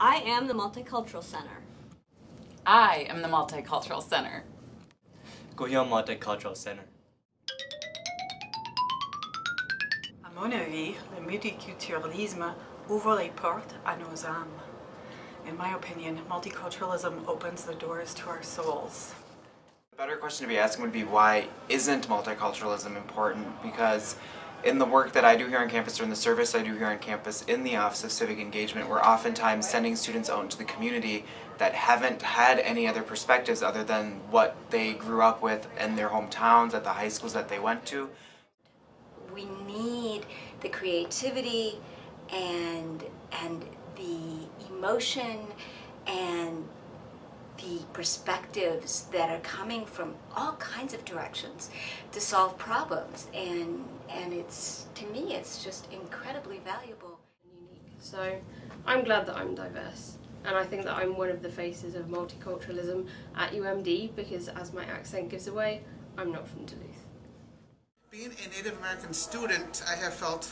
I am the Multicultural Center. I am the Multicultural Center. Goya Multicultural Center. À mon avis, le multiculturalisme ouvre les portes à nos âmes. In my opinion, multiculturalism opens the doors to our souls. The better question to be asking would be, why isn't multiculturalism important? Because in the work that I do here on campus, or in the service I do here on campus in the Office of Civic Engagement, we're oftentimes sending students out into the community that haven't had any other perspectives other than what they grew up with in their hometowns, at the high schools that they went to. We need the creativity and the emotion and the perspectives that are coming from all kinds of directions to solve problems, and it's, to me, it's just incredibly valuable and unique. So I'm glad that I'm diverse, and I think that I'm one of the faces of multiculturalism at UMD because, as my accent gives away, I'm not from Duluth. Being a Native American student, I have felt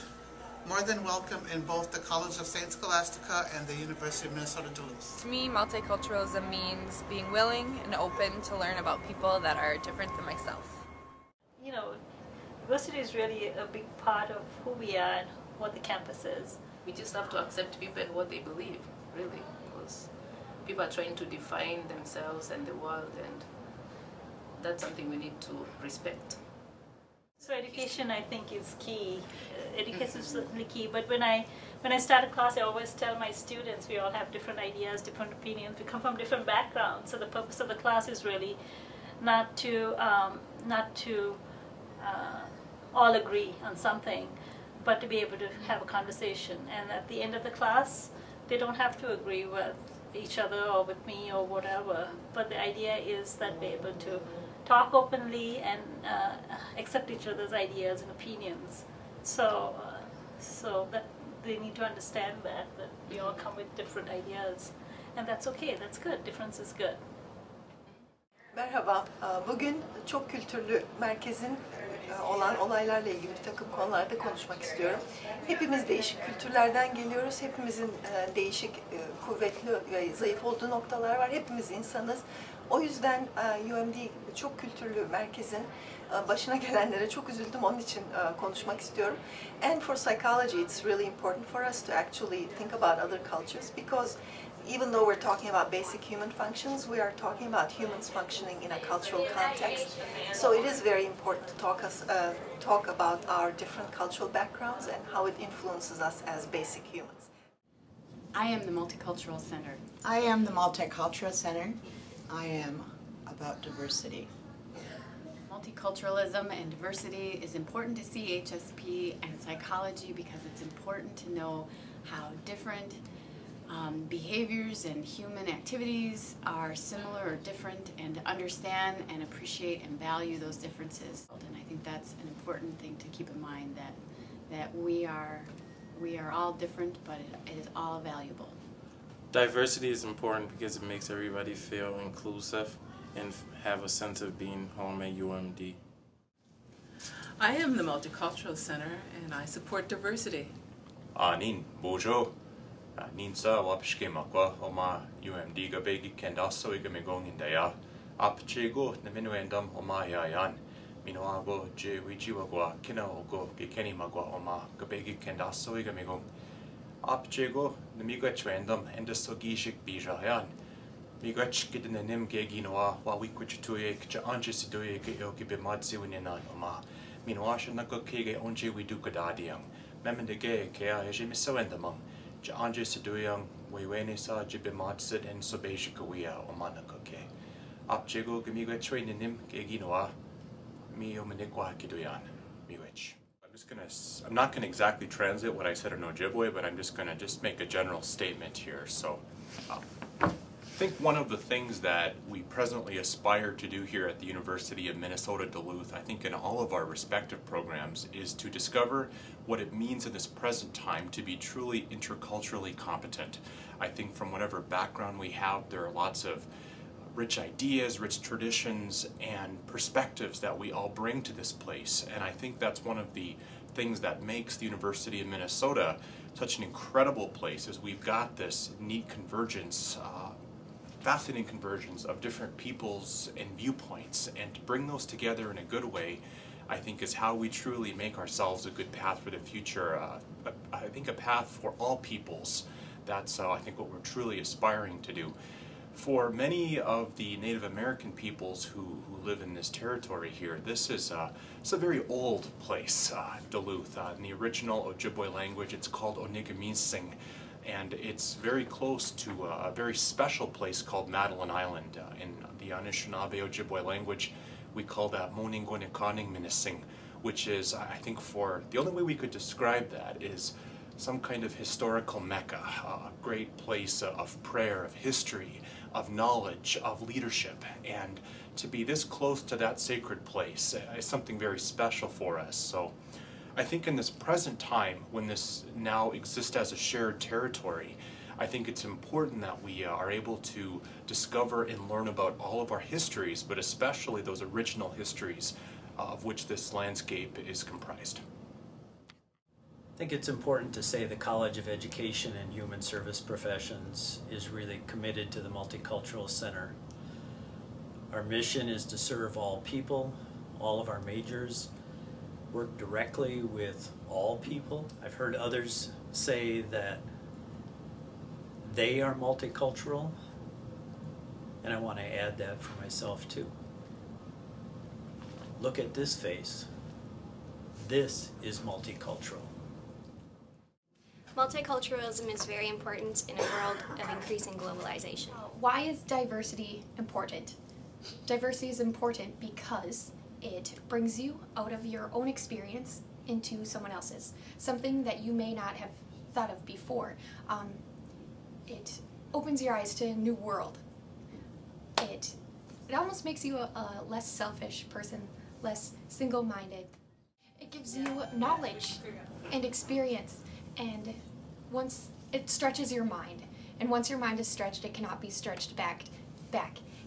more than welcome in both the College of St. Scholastica and the University of Minnesota Duluth. To me, multiculturalism means being willing and open to learn about people that are different than myself. You know, diversity is really a big part of who we are and what the campus is. We just have to accept people and what they believe, really, because people are trying to define themselves and the world, and that's something we need to respect. So education, I think, is key. Education is certainly key, but when I start a class, I always tell my students we all have different ideas, different opinions, we come from different backgrounds, so the purpose of the class is really not to all agree on something, but to be able to have a conversation, and at the end of the class, they don't have to agree with each other or with me or whatever, but the idea is that we're able to talk openly and accept each other's ideas and opinions. So that they need to understand that we all come with different ideas, and that's okay. That's good. Difference is good. Merhaba. Bugün çok kültürlü merkezin olan olaylarla ilgili bir takım konularda konuşmak istiyorum. Hepimiz değişik kültürlerden geliyoruz. Hepimizin değişik, kuvvetli ve zayıf olduğu noktalar var. Hepimiz insanız. O yüzden UMD çok kültürlü merkezin başına gelenlere çok üzüldüm. Onun için konuşmak istiyorum. And for psychology, it's really important for us to actually think about other cultures, because even though we're talking about basic human functions, we are talking about humans functioning in a cultural context. So it is very important to talk about our different cultural backgrounds and how it influences us as basic humans. I am the Multicultural Center. I am the Multicultural Center. I am about diversity. Multiculturalism and diversity is important to CHSP and psychology because it's important to know how different behaviors and human activities are similar or different, and to understand and appreciate and value those differences. And I think that's an important thing to keep in mind, that we are all different, but it is all valuable. Diversity is important because it makes everybody feel inclusive and have a sense of being home at UMD. I am the Multicultural Center and I support diversity. Nin bojo. Nin sa wapshke makwa oma UMD gabegi kendaso igamigong indaya. Apchego na minuendam oma yayan. Minoago je wijiwagwa kina ogo gikeni magwa oma gabegi kendaso igamigong. Apchego na miga trendam endosogishik bijayan. Migach gidin nim geginoa wa wikuchituye kcha anje sidoye ke yoki bimadzi wininan oma. Minoasha nago kege onje widukadadiang. Memendege ke a heje misawendamang. Ja anje siduyang wewene sa jibimadsid en sobejikawia omanakake. Apchego gamiga trainim geginoa mi omanikwa kiduyan. Miwich. I'm not going to exactly translate what I said in Ojibwe, but I'm just going to make a general statement here. So, I think one of the things that we presently aspire to do here at the University of Minnesota Duluth, I think in all of our respective programs, is to discover what it means in this present time to be truly interculturally competent. I think from whatever background we have, there are lots of rich ideas, rich traditions, and perspectives that we all bring to this place. And I think that's one of the things that makes the University of Minnesota such an incredible place is we've got this neat convergence, fascinating convergence of different peoples and viewpoints, and to bring those together in a good way, I think, is how we truly make ourselves a good path for the future. I think a path for all peoples. That's, I think, what we're truly aspiring to do. For many of the Native American peoples who live in this territory here, this is it's a very old place, Duluth. In the original Ojibwe language, it's called Onigaminsing, and it's very close to a very special place called Madeline Island. In the Anishinaabe Ojibwe language, we call that Moningonikaning, which is, I think, for the only way we could describe that is some kind of historical mecca, a great place of prayer, of history, of knowledge, of leadership. And to be this close to that sacred place is something very special for us. So I think in this present time, when this now exists as a shared territory, I think it's important that we are able to discover and learn about all of our histories, but especially those original histories of which this landscape is comprised. I think it's important to say the College of Education and Human Service Professions is really committed to the Multicultural Center. Our mission is to serve all people, all of our majors, work directly with all people. I've heard others say that they are multicultural, and I want to add that for myself too. Look at this face. This is multicultural. Multiculturalism is very important in a world of increasing globalization. Why is diversity important? Diversity is important because it brings you out of your own experience into someone else's, something that you may not have thought of before. It opens your eyes to a new world. It almost makes you a less selfish person, less single-minded. It gives you knowledge and experience, and once it stretches your mind, and once your mind is stretched, it cannot be stretched back,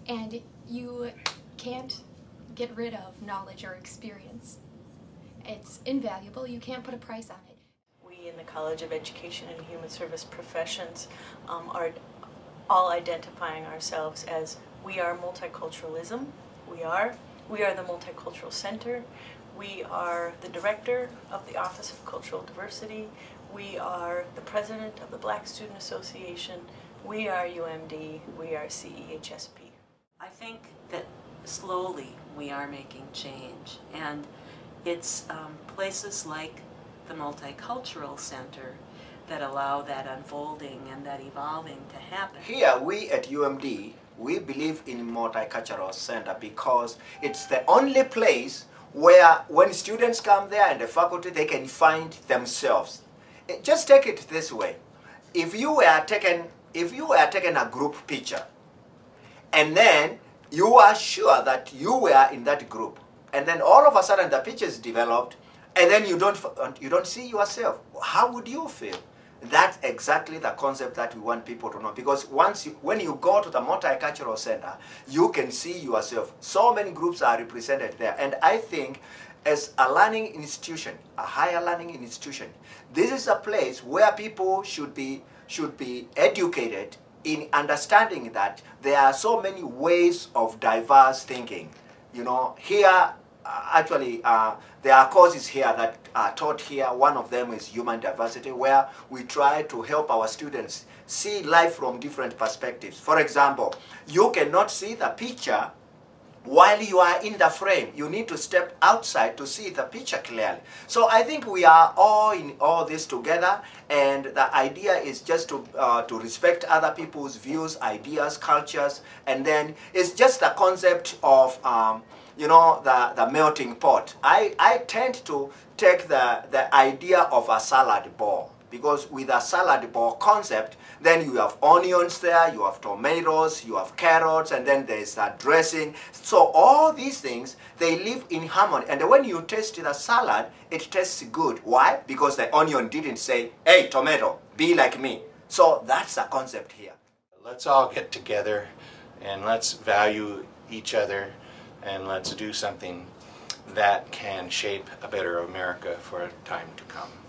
and you can't get rid of knowledge or experience. It's invaluable. You can't put a price on it. We in the College of Education and Human Service Professions are all identifying ourselves as we are multiculturalism. We are the Multicultural Center. We are the director of the Office of Cultural Diversity. We are the president of the Black Student Association. We are UMD. We are CEHSP. I think that slowly we are making change, and it's places like the Multicultural Center that allow that unfolding and that evolving to happen. Here, we at UMD, we believe in Multicultural Center because it's the only place where when students come there and the faculty, they can find themselves. Just take it this way. If you were taken a group picture, and then you are sure that you were in that group, and then all of a sudden the picture is developed, and then you don't see yourself, how would you feel? That's exactly the concept that we want people to know, because when you go to the Multicultural Center, you can see yourself. So many groups are represented there, and I think as a learning institution, a higher learning institution, this is a place where people should be educated in understanding that there are so many ways of diverse thinking. You know, here, actually, there are courses here that are taught here. One of them is human diversity, where we try to help our students see life from different perspectives. For example, you cannot see the picture while you are in the frame. You need to step outside to see the picture clearly. So I think we are all in all this together, and the idea is just to respect other people's views, ideas, cultures, and then it's just the concept of you know, the melting pot. I tend to take the idea of a salad bowl, because with a salad bowl concept, then you have onions there, you have tomatoes, you have carrots, and then there's that dressing. So all these things, they live in harmony. And when you taste the salad, it tastes good. Why? Because the onion didn't say, hey, tomato, be like me. So that's the concept here. Let's all get together and let's value each other, and let's do something that can shape a better America for a time to come.